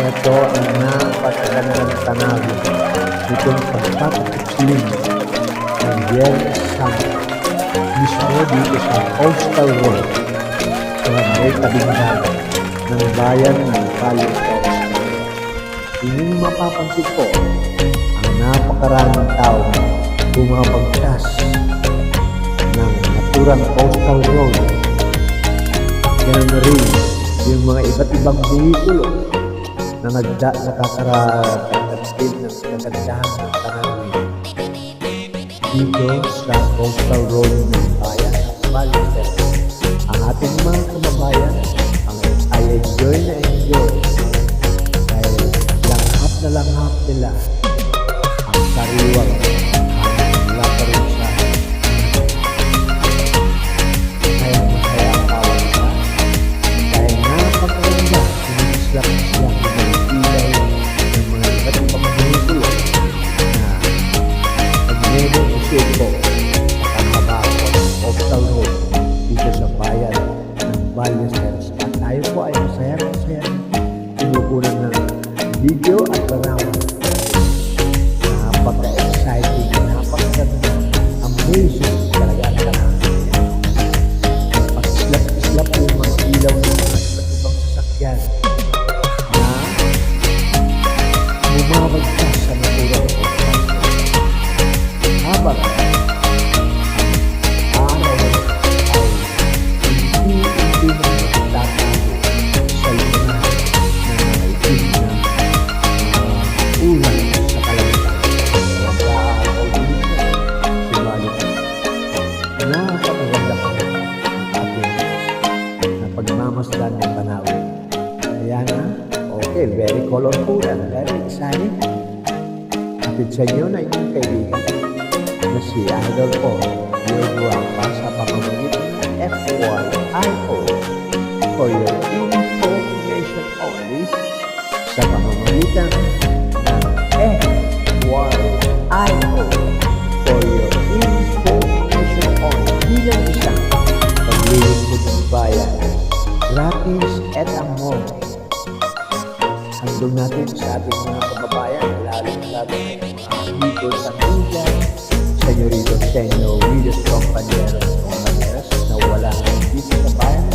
Ito ang napakagandang tanawin nitong pagpapakipsling ng Biyernes Santo mismo dito sa Coastal Road sa may tabing dagat ng bayan ng Valle Perez. Inyong mapapansin po ang napakaraming tao bumabagtas ng naturang Coastal Road. Ganun na rin yung mga iba't ibang vehikulo na nakakarating ng kagandahan ng tanawin dito sa Coastal Road ng bayan ng Valle Perez. Ang ating mga kababayan ay enjoy na enjoy dahil langhap na langhap nila ang sariwang mula pa rin sa kaya masaya ang bawat isa dahil napakaganda sinislap-slap ng mga ilaw ng mga iba't ibang vehikulo na pag-negotiate po sa panghabaho ng Coastal Road dito sa bayan ng Valle Perez. At tayo po ay masaya-masaya pinukunan ng video at larawan. Napaka-exciting, napakaganda, amazing talaga ang tanawin. Pag-islap-islap yung mga ilaw ng mga iba't ibang sasakyan na bumabagtas sa naturang Coastal Road. Habang araw ay hindi na tatago sa luna ng mga itim na ulan sa kalangitan. Nag-aaraw dito, sumalit. Napakaganda po ang ating na pagmamasdan ng tanawin. Kaya nga, okay, very colorful and very exciting. Kapit sa inyo na inyong kaibigan na si Idol po, Diego pa sa pamamagitan ng FYIO for your information only sa pamamagitan ng FYIO for your information only bilang isang paglilingkod ng bayan gratis et amor. Handog natin sa ating mga kababayan lalo na dito sa media, señorito, senyo, videos, compañeros na wala ngayon dito sa bayan